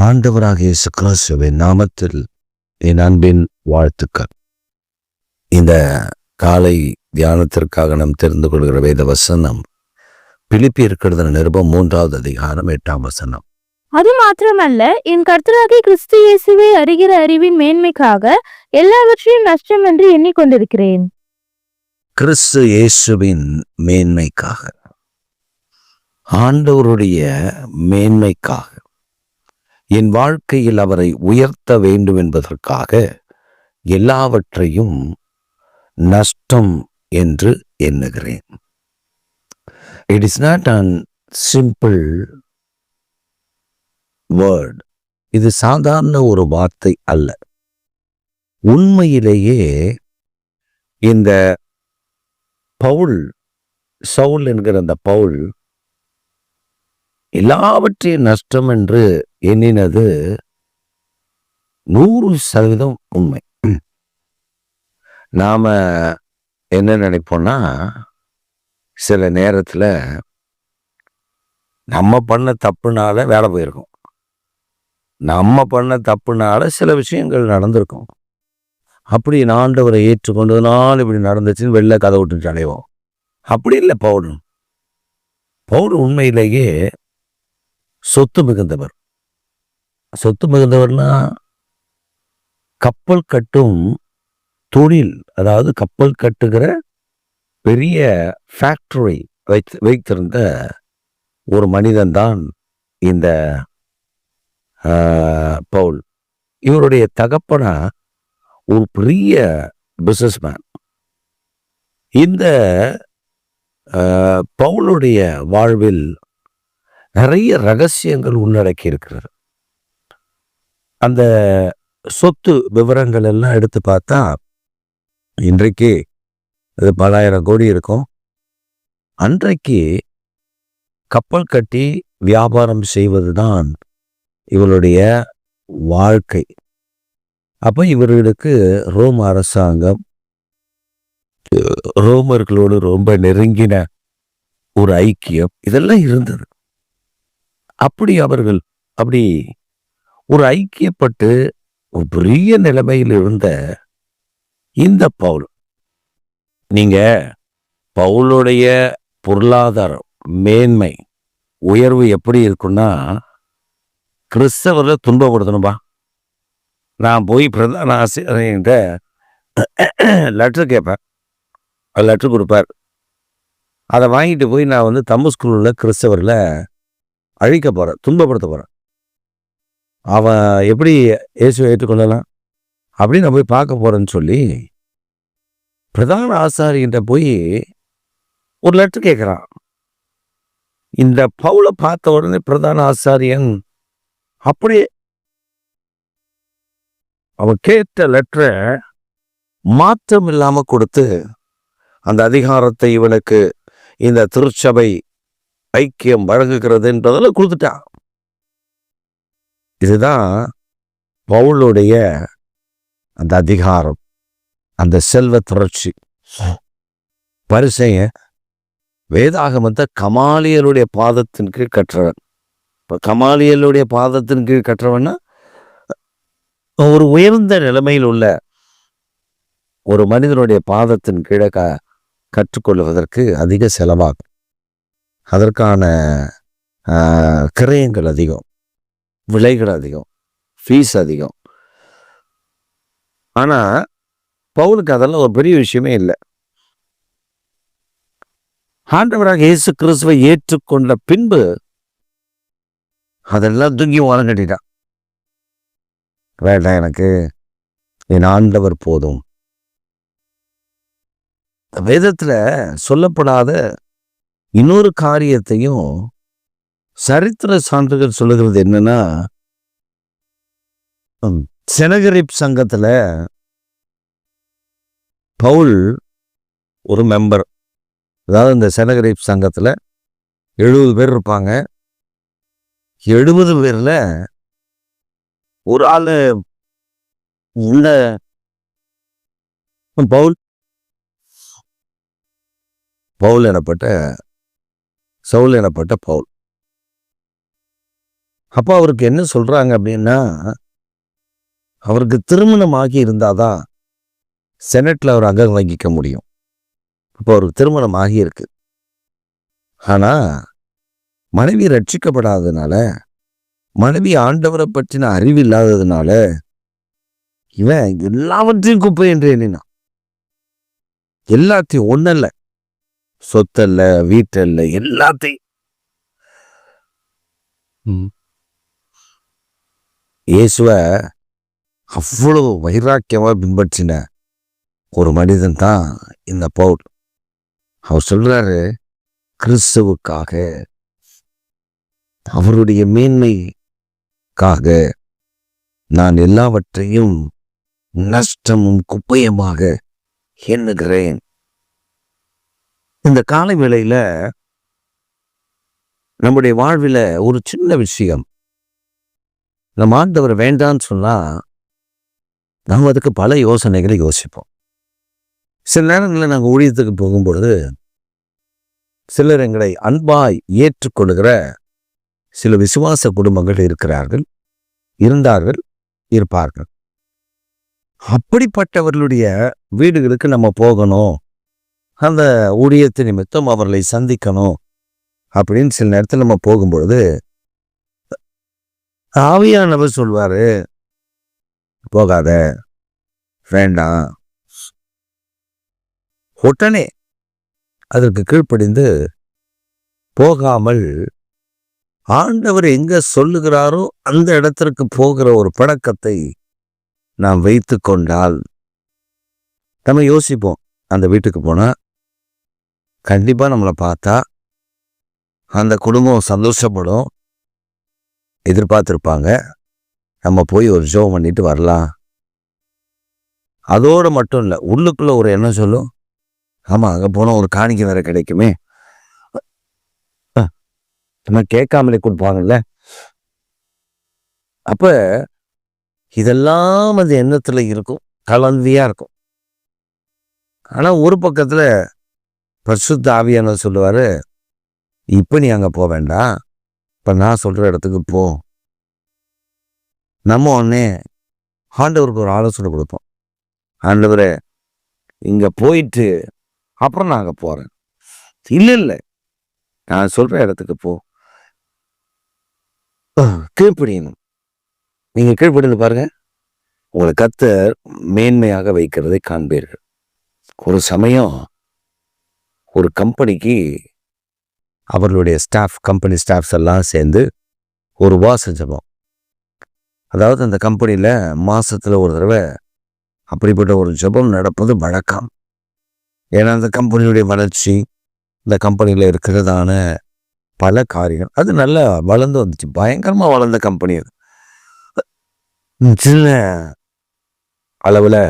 ஆண்டவராக இயேசு கிறிஸ்துவின் நாமத்தில் என் அன்பின் வாழ்த்துக்கள். இந்த காலை தியானத்திற்காக நாம் தெரிந்து கொள்கிற வேத வசனம் பிலிப்பியர் நிருபம் 3வது அதிகாரம் 8ஆம் வசனம். அது மாத்திரமல்ல, என் கர்த்தராகிய கிறிஸ்து இயேசுவை அறிகிற அறிவின் மேன்மைக்காக எல்லாவற்றையும் நஷ்டம் என்று எண்ணிக்கொண்டிருக்கிறேன். கிறிஸ்து இயேசுவின் மேன்மைக்காக, ஆண்டவருடைய மேன்மைக்காக, என் வாழ்க்கையில் அவரை உயர்த்த வேண்டும் என்பதற்காக எல்லாவற்றையும் நஷ்டம் என்று எண்ணுகிறேன். It is not an simple word. இது சாதாரண ஒரு வார்த்தை அல்ல. உண்மையிலேயே இந்த சவுல் என்கிற அந்த பவுல் எல்லாவற்றையும் நஷ்டம் என்று எண்ணினது 100% உண்மை. நாம என்ன நினைப்போம்னா, சில நேரத்துல நம்ம பண்ண தப்புனால வேலை போயிருக்கும், நம்ம பண்ண தப்புனால சில விஷயங்கள் நடந்திருக்கும். அப்படி ஆண்டவரை ஏற்றுக்கொண்டதுனால இப்படி நடந்துச்சுன்னு வெளில கதை விட்டு அடைவோம். அப்படி இல்லை. பவுல் உண்மையிலேயே சொத்து மிகுந்தவர். சொத்து மிகுந்தவர்னா கப்பல் கட்டும் தொழில், அதாவது கப்பல் கட்டுகிற பெரிய ஃபேக்டரி வைத்திருந்த ஒரு மனிதன் தான் இந்த பவுல். இவருடைய தகப்பனா ஒரு பெரிய பிசினஸ்மேன். இந்த பவுலுடைய வாழ்வில் நிறைய ரகசியங்கள் உள்ளடக்கி இருக்கிறது. அந்த சொத்து விவரங்கள் எல்லாம் எடுத்து பார்த்தா இன்றைக்கு அது பல ஆயிரம் கோடி இருக்கும். அன்றைக்கு கப்பல் கட்டி வியாபாரம் செய்வதுதான் இவருடைய வாழ்க்கை. அப்போ இவர்களுக்கு ரோம் அரசாங்கம், ரோமர்களோடு ரொம்ப நெருங்கின ஒரு ஐக்கியம், இதெல்லாம் இருந்தது. அப்படி அவர்கள் ஒரு ஐக்கியப்பட்டு ஒரு பெரிய நிலைமையில் இருந்த இந்த பவுல், நீங்க பவுலுடைய பொருளாதாரம், மேன்மை, உயர்வு எப்படி இருக்குன்னா, கிறிஸ்தவர்களை துன்பப்படுத்தணும்பா. நான் போய் பிரதான ஆசிரியர்கிட்ட லெட்டர் கேட்பேன், லெட்டர் கொடுப்பார். அதை வாங்கிட்டு போய் நான் தமிழ் ஸ்கூலில் கிறிஸ்தவரில் அழிக்க போகிறேன், துன்பப்படுத்த போகிறேன். அவன் எப்படி இயேசுவை ஏற்றுக்கொள்ளலாம் அப்படின்னு நான் போய் பார்க்க போகிறேன்னு சொல்லி பிரதான ஆசாரியன்ட்ட போய் ஒரு லெட்டர் கேட்குறான். இந்த பவுலை பார்த்த உடனே பிரதான ஆசாரியன் அப்படியே அவன் கேட்ட லெட்டரை மாற்றம் இல்லாம கொடுத்து அந்த அதிகாரத்தை இவனுக்கு இந்த திருச்சபை ஐக்கியம் வழங்குகிறது என்பதில் கொடுத்துட்டான். இதுதான் பவுலுடைய அந்த அதிகாரம், அந்த செல்வ தொடர்ச்சி. பரிசேயன் வேதாகமத்தை கமாலியலுடைய பாதத்தின் கீழ் கற்றவன். இப்போ கமாலியலுடைய பாதத்தின் கீழ் கற்றவன்னா ஒரு உயர்ந்த நிலைமையில் உள்ள ஒரு மனிதனுடைய பாதத்தின் கீழே கற்றுக்கொள்வதற்கு அதிக செலவாகும். அதற்கான கிரயங்கள் அதிகம், விலைகள் அதிகம், ஃபீஸ் அதிகம். ஆனா பவுலுக்கு அதெல்லாம் ஒரு பெரிய விஷயமே இல்லை. ஆண்டவராக இயேசு கிறிஸ்துவை ஏற்றுக்கொண்ட பின்பு அதெல்லாம் தூங்கி ஓரம் கட்டிட்டான். வேண்டாம், எனக்கு என் ஆண்டவர் போதும். வேதத்துல சொல்லப்படாத இன்னொரு காரியத்தையும் சரித்திர சான்றுகள் சொல்லுகிறது. என்னன்னா, செனகரிப் சங்கத்துல பவுல் ஒரு மெம்பர். அதாவது இந்த செனகரிப் சங்கத்துல 70 பேர் இருப்பாங்க. 70 பேர்ல ஒரு ஆளு உள்ள சவுல் எனப்பட்ட பவுல். அப்போ அவருக்கு என்ன சொல்றாங்க அப்படின்னா, அவருக்கு திருமணம் ஆகி இருந்தாதான் செனட்ல அவர் அங்கம் வகிக்க முடியும். இப்போ அவருக்கு திருமணம் ஆகியிருக்கு. ஆனா மனைவி ரட்சிக்கப்படாததுனால, மனைவி ஆண்டவரை பற்றின அறிவு இல்லாததுனால, இவன் எல்லாவற்றையும் குப்பை என்று எண்ணினான். எல்லாத்தையும், ஒண்ணல்ல, சொத்தல்ல, வீட்டல்ல, எல்லாத்தையும். இயேசுவ அவ்வளவு வைராக்கியமா பின்பற்றின ஒரு மனிதன் தான் இந்த பவுல். அவர் சொல்றாரு, கிறிஸ்துவுக்காக, அவருடைய மேன்மைக்காக நான் எல்லாவற்றையும் நஷ்டமும் குப்பையுமாக எண்ணுகிறேன். இந்த காலை வேளையில நம்முடைய வாழ்வில் ஒரு சின்ன விஷயம் நம்ம ஆண்டவர் வேண்டான்னு சொன்னா நம்ம அதுக்கு பல யோசனைகளை யோசிப்போம். சில நேரங்களில் நாங்கள் ஊழியத்துக்கு போகும்பொழுது சிலர் எங்களை அன்பாய் ஏற்றுக்கொள்கிற சில விசுவாச குடும்பங்கள் இருந்தார்கள், இருப்பார்கள். அப்படிப்பட்டவர்களுடைய வீடுகளுக்கு நம்ம போகணும், அந்த ஊழியத்து நிமித்தம் அவர்களை சந்திக்கணும் அப்படின்னு சில நேரத்தில் நம்ம போகும்பொழுது ஆவியானவர் சொல்வாரு, போகாத, வேண்டாம். உடனே அதற்கு கீழ்ப்படிந்து போகாமல் ஆண்டவர் எங்க சொல்லுகிறாரோ அந்த இடத்திற்கு போகிற ஒரு பழக்கத்தை நாம் வைத்து கொண்டால் நம்ம யோசிப்போம், அந்த வீட்டுக்கு போனா கண்டிப்பா நம்மளை பார்த்தா அந்த குடும்பம் சந்தோஷப்படும், எதிர்பார்த்திருப்பாங்க, நம்ம போய் ஒரு ஜெபம் பண்ணிட்டு வரலாம். அதோடு மட்டும் இல்லை, உள்ளுக்குள்ள ஒரு எண்ணம் சொல்லும், ஆமா அங்க போனா ஒரு காணிக்கை வேற கிடைக்குமே, நம்ம கேட்காமலே கொடுப்பாங்கல்ல. அப்ப இதெல்லாம் அந்த எண்ணத்துல இருக்கும், கலந்தியா இருக்கும். ஆனா ஒரு பக்கத்துல பரிசுத்த ஆவியானவர் சொல்லுவாரு, இப்ப நீ அங்க போக வேண்டாம், இப்ப நான் சொல்ற இடத்துக்கு போ. நம்ம உடனே ஆண்டவருக்கு ஒரு ஆலோசனை கொடுப்போம், ஆண்டவரே இங்க போயிட்டு அப்புறம் நான் அங்க போறேன். இல்ல நான் சொல்ற இடத்துக்கு போ. கீழ்ப்படியணும். நீங்க கீழ்ப்படிந்து பாருங்க, உங்களை கர்த்தர் மேன்மையாக வைக்கிறதை காண்பீர்கள். ஒரு சமயம் ஒரு கம்பெனிக்கு அவர்களுடைய கம்பெனி ஸ்டாஃப்ஸ் எல்லாம் சேர்ந்து ஒரு உபவாச ஜெபம். அதாவது அந்த கம்பெனியில் மாசத்துல ஒரு தடவை அப்படிப்பட்ட ஒரு ஜெபம் நடப்பது வழக்கம். ஏன்னா அந்த கம்பெனியுடைய வளர்ச்சி, இந்த கம்பெனியில் இருக்கிறதான பல காரியம் அது நல்லா வளர்ந்து வந்துச்சு, பயங்கரமா வளர்ந்த கம்பெனி அது. சின்ன அளவில்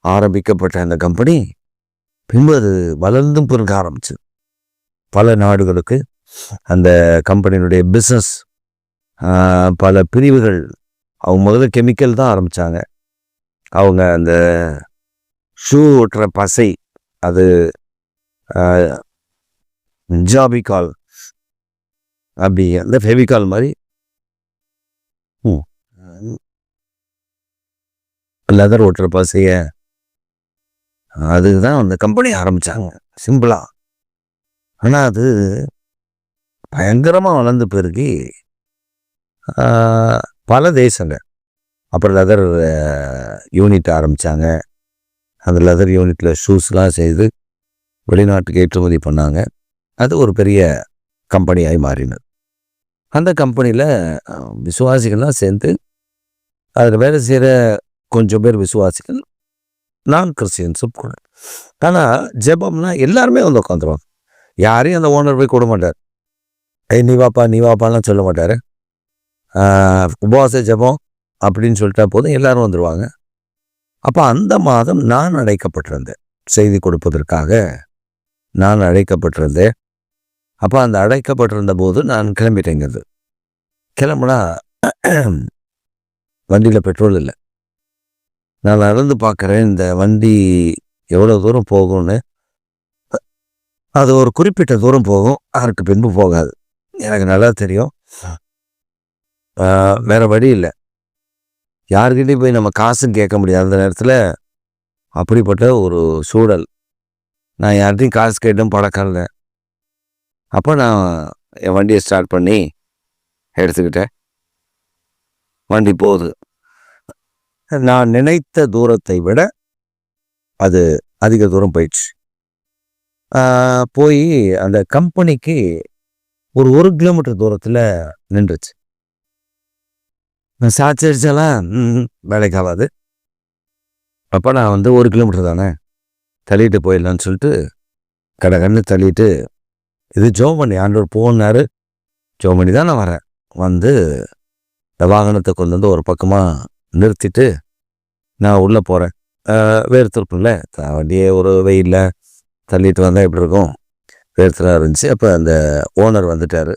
ஆரம்பிக்கப்பட்ட அந்த கம்பெனி பின்பு அது வளர்ந்தும் பெருக ஆரம்பிச்சு. பல நாடுகளுக்கு அந்த கம்பெனியினுடைய பிஸ்னஸ், பல பிரிவுகள். அவங்க முதல்ல கெமிக்கல் தான் ஆரம்பித்தாங்க. அவங்க அந்த ஷூ ஓட்டுற பசை, அது ஜாபிகால், அப்படி அந்த ஃபெவிகால் மாதிரி லெதர் ஓட்டுற பசைய, அதுதான் அந்த கம்பெனி ஆரம்பித்தாங்க சிம்பிளா. ஆனால் அது பயங்கரமாக வளர்ந்து பெருகி பல தேசங்கள் அப்புறம் லெதர் யூனிட் ஆரம்பித்தாங்க. அந்த லெதர் யூனிட்டில் ஷூஸ்லாம் செய்து வெளிநாட்டுக்கு ஏற்றுமதி பண்ணாங்க. அது ஒரு பெரிய கம்பெனியாகி மாறினது. அந்த கம்பெனியில் விசுவாசிகள்லாம் சேர்ந்து அதில் வேலை செய்கிற கொஞ்சம் பேர் விசுவாசிகள், நான் கிறிஸ்டியன்ஸும் கூட. ஆனால் ஜெபம்னா எல்லாருமே வந்து உட்காந்துருவாங்க. யாரையும் அந்த ஓனர் போய் கூட மாட்டார், நீ வாப்பாலாம் சொல்ல மாட்டார். உபவாச ஜெபம் அப்படின்னு சொல்லிட்டா போதும், எல்லாரும் வந்துடுவாங்க. அப்போ அந்த மாதம் நான் அழைக்கப்பட்டிருந்தேன், செய்தி கொடுப்பதற்காக நான் அழைக்கப்பட்டிருந்தேன். அப்போ அந்த அழைக்கப்பட்டிருந்த போது நான் கிளம்பிட்டேங்கிறது. கிளம்புனா வண்டியில் பெட்ரோல் இல்லை. நான் நடந்து பார்க்குறேன், இந்த வண்டி எவ்வளோ தூரம் போகும்னு. அது ஒரு குறிப்பிட்ட தூரம் போகும், அதற்கு பின்பு போகாது. எனக்கு நல்லா தெரியும். வேற வழி இல்லை. யாருக்கிட்டையும் போய் நம்ம காசும் கேட்க முடியாது அந்த நேரத்தில். அப்படிப்பட்ட ஒரு சூழல். நான் யார்கிட்டையும் காசு கேட்டும் பழக்கம் இல்லை. அப்போ நான் என் வண்டியை ஸ்டார்ட் பண்ணி எடுத்துக்கிட்டேன். வண்டி போகுது. நான் நினைத்த தூரத்தை விட அது அதிக தூரம் போயிடுச்சு. போய் அந்த கம்பெனிக்கு ஒரு 1 கிலோமீட்டர் தூரத்தில் நின்றுச்சு. நான் சாச்சரிச்செல்லாம் வேலைக்கு ஆகாது. அப்போ நான் 1 கிலோமீட்டர் தானே தள்ளிட்டு போயிடலான்னு சொல்லிட்டு கண்ணு தள்ளிட்டு, இது ஜோம் பண்ணி ஆண்டவர் போனார். ஜோம் பண்ணி தான் நான் வரேன். இந்த வாகனத்தை கொண்டு ஒரு பக்கமாக நிறுத்திட்டு நான் உள்ளே போகிறேன். வேர்த்திருக்கும்ல, வண்டியே ஒரு வெயிலில் தள்ளிட்டு வந்தால் எப்படி இருக்கும், வேர்த்தலாக இருந்துச்சு. அப்போ அந்த ஓனர் வந்துட்டார்.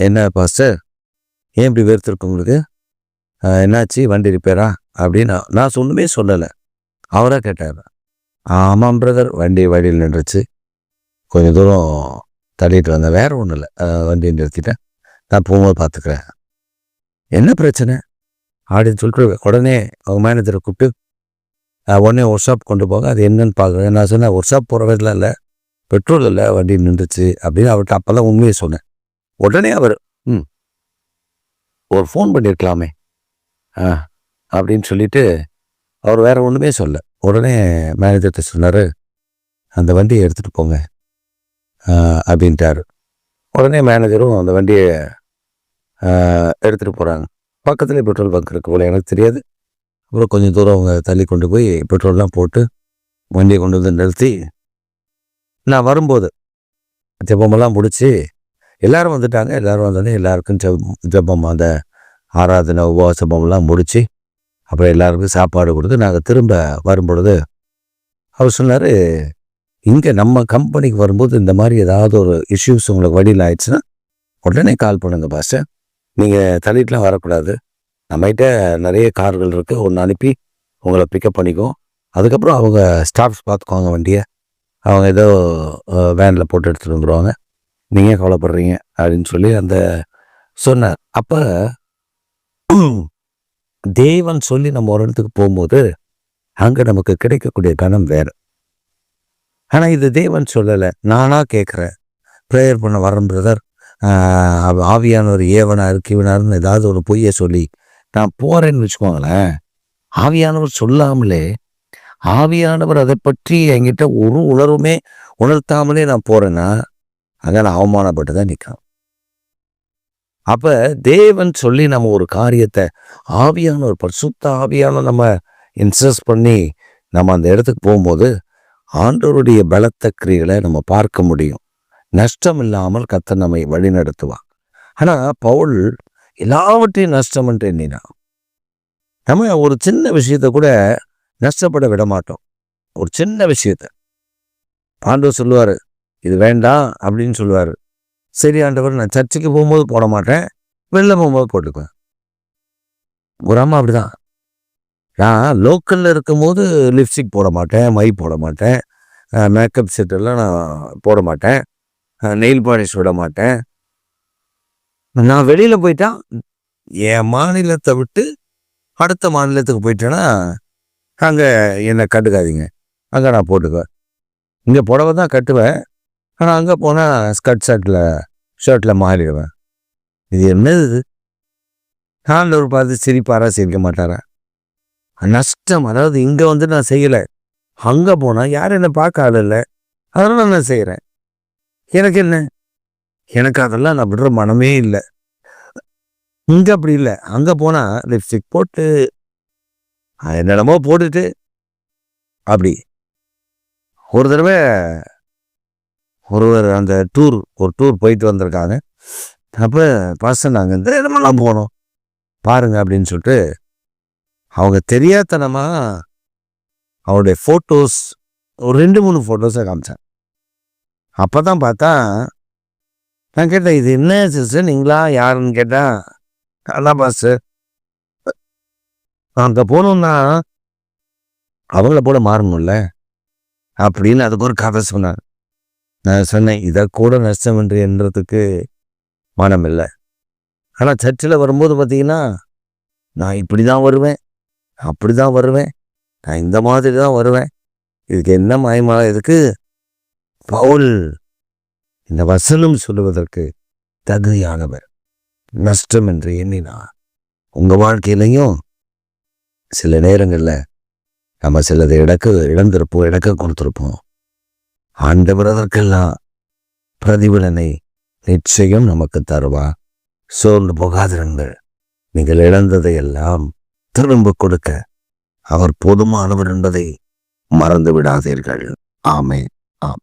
என்ன பாஸ்டர், ஏன் இப்படி வேர்த்திருக்கு உங்களுக்கு, என்னாச்சு, வண்டி ரிப்பேரா அப்படின்னு நான் ஒன்றுமே சொல்லலை. அவராக கேட்டார். ஆமாம் பிரதர், வண்டி வழியில் நின்றுச்சு, கொஞ்சம் தூரம் தள்ளிட்டு வந்தேன், வேறு ஒன்றும் இல்லை, வண்டியை நிறுத்திட்டேன், நான் போகும்போது பார்த்துக்கிறேன், என்ன பிரச்சனை அப்படின்னு சொல்லிட்டு உடனே அவங்க மேனேஜரை கூப்பிட்டு உடனே ஒர்க் ஷாப் கொண்டு போங்க, அது என்னன்னு பார்க்குறேன். நான் சொன்னேன், ஒர்க் ஷாப் போகிற வயதில் இல்லை, பெட்ரோல் இல்லை, வண்டி நின்றுச்சு அப்படின்னு அவர்கிட்ட அப்போ தான் உண்மையை சொன்னேன். உடனே அவர் ஒரு ஃபோன் பண்ணியிருக்கலாமே அப்படின்னு சொல்லிட்டு அவர் வேறு ஒன்றுமே சொல்ல. உடனே மேனேஜர்கிட்ட சொன்னார், அந்த வண்டியை எடுத்துகிட்டு போங்க அப்படின்ட்டார். உடனே மேனேஜரும் அந்த வண்டியை எடுத்துகிட்டு போகிறாங்க. பக்கத்துலேயே பெட்ரோல் பங்க் இருக்கு போல, எனக்கு தெரியாது. அப்புறம் கொஞ்சம் தூரம் அவங்க தள்ளி கொண்டு போய் பெட்ரோல்லாம் போட்டு வண்டியை கொண்டு வந்து நிறுத்தி, நான் வரும்போது ஜெபமெல்லாம் முடித்து எல்லோரும் வந்துட்டாங்க. எல்லோரும் வந்தோடனே எல்லாருக்கும் ஜெபம், அந்த ஆராதனை உபவாசமெல்லாம் முடித்து அப்புறம் எல்லாருக்கும் சாப்பாடு கொடுத்து நாங்கள் திரும்ப வரும்பொழுது அவர் சொன்னார், இங்கே நம்ம கம்பெனிக்கு வரும்போது இந்த மாதிரி ஏதாவது ஒரு இஷ்யூஸ் உங்களுக்கு வழியில் ஆயிடுச்சுன்னா உடனே கால் பண்ணுங்க பாஸ்டர், நீங்கள் தள்ளிட்டுலாம் வரக்கூடாது, நம்மகிட்ட நிறைய கார்கள் இருக்குது, ஒன்று அனுப்பி உங்களை பிக்கப் பண்ணிக்குவோம், அதுக்கப்புறம் அவங்க ஸ்டாஃப்ஸ் பார்த்துக்குவாங்க வண்டியை, அவங்க ஏதோ வேனில் போட்டு எடுத்துகிட்டு வந்துடுவாங்க, நீங்கள் கவலைப்படுறீங்க அப்படின்னு சொல்லி அந்த சொன்னார். அப்போ தேவன் சொல்லி நம்ம ஒரு இடத்துக்கு போகும்போது அங்கே நமக்கு கிடைக்கக்கூடிய கணம் வேறு. ஆனால் இது தேவன் சொல்லலை, நானாக கேட்குறேன், ப்ரேயர் பண்ண வரேன் பிரதர், ஆவியானவர் ஏவனார் கீவனார்னு ஏதாவது ஒரு பொய்யை சொல்லி நான் போகிறேன்னு வச்சுக்கோங்களேன். ஆவியானவர் சொல்லாமலே, ஆவியானவர் அதை பற்றி என்கிட்ட ஒரு உணர்வுமே உணர்த்தாமலே நான் போகிறேன்னா அங்கே நான் அவமானப்பட்டு தான் நிற்கிறேன். அப்போ தேவன் சொல்லி நம்ம ஒரு காரியத்தை ஆவியானவர் பரிசுத்த ஆவியான நம்ம இன்சஸ்ட் பண்ணி நம்ம அந்த இடத்துக்கு போகும்போது ஆண்டவருடைய பலத்த கிரியைகளை நம்ம பார்க்க முடியும். நஷ்டம் இல்லாமல் கர்த்தர் நம்மை வழி நடத்துவார். ஆனால் பவுல் எல்லாவற்றையும் நஷ்டம் என்று எண்ணினான். நம்ம ஒரு சின்ன விஷயத்தை கூட நஷ்டப்பட விட மாட்டோம். ஒரு சின்ன விஷயத்த ஆண்டவர் சொல்லுவார், இது வேண்டாம் அப்படின்னு சொல்லுவார். சரி ஆண்டவர், நான் சர்ச்சுக்கு போகும்போது போட மாட்டேன், வெளில போகும்போது போட்டுக்குவேன். ஒரு அம்மா அப்படிதான், நான் லோக்கலில் இருக்கும்போது லிப்ஸ்டிக் போட மாட்டேன், மை போட மாட்டேன், மேக்கப் செட்டெல்லாம் நான் போட மாட்டேன், நெயில் பாலிஷ் விட மாட்டேன். நான் வெளியில் போயிட்டா என் மாநிலத்தை விட்டு அடுத்த மாநிலத்துக்கு போயிட்டேன்னா அங்கே என்னை கட்டுக்காதீங்க, அங்கே நான் போட்டுக்குவேன். இங்கே புடவை தான் கட்டுவேன், ஆனால் அங்கே போனால் ஷர்ட்டில் மாறிடுவேன். இது என்னது இது? ஆண்டவர் பார்த்து சிரிப்பாரா சிரிக்க மாட்டாரா? நஷ்டம். அதாவது இங்கே நான் செய்யலை, அங்கே போனால் யாரும் என்னை பார்க்க ஆள் இல்லை, அதெல்லாம் நான் செய்கிறேன். எனக்கு என்ன, எனக்கு அதெல்லாம் நான் விடுற மனமே இல்லை. இங்கே அப்படி இல்லை, அங்கே போனால் லிப்ஸ்டிக் போட்டு என்னென்னமோ போட்டுட்டு அப்படி. ஒரு தடவை ஒருவர் அந்த ஒரு டூர் போயிட்டு வந்திருக்காங்க. அப்போ பாஸ்டர் நாங்கள் இந்த இடமெல்லாம் போனோம் பாருங்க அப்படின்னு சொல்லிட்டு அவங்க தெரியாதனமா அவருடைய ஃபோட்டோஸ் ஒரு 2-3 ஃபோட்டோஸை காமிச்சேன். அப்போ தான் பார்த்தா, நான் கேட்டேன், இது என்ன சிஸ்டர், நீங்களா யாருன்னு கேட்டேன். அதான் பாஸ்டர், அங்கே போகணுன்னா அவங்கள போல மாறணும்ல அப்படின்னு அதுக்கு ஒரு கதை சொன்னார். நான் சொன்னேன், இதை கூட நஷ்டம் என்று என்றதுக்கு மனம் இல்லை. ஆனால் சர்ச்சில் வரும்போது பார்த்தீங்கன்னா, நான் இப்படி தான் வருவேன், அப்படி தான் வருவேன், நான் இந்த மாதிரி தான் வருவேன். இதுக்கு என்ன மாயமாக இதுக்கு பவுல் இந்த வசனம் சொல்லுவதற்கு தகுதியானவர். நஷ்டம் என்று எண்ணினார். உங்கள் வாழ்க்கையிலையும் சில நேரங்களில் நம்ம சிலதை இழந்திருப்போம், இழக்க கொடுத்துருப்போம். ஆண்டவர் அதற்கெல்லாம் பிரதிபலனை நிச்சயம் நமக்கு தருவா. சோர்ந்து போகாதிருங்கள். நீங்கள் இழந்ததை எல்லாம் திரும்ப கொடுக்க அவர் போதுமானவர் என்பதை மறந்து விடாதீர்கள். ஆமென். ஆம்.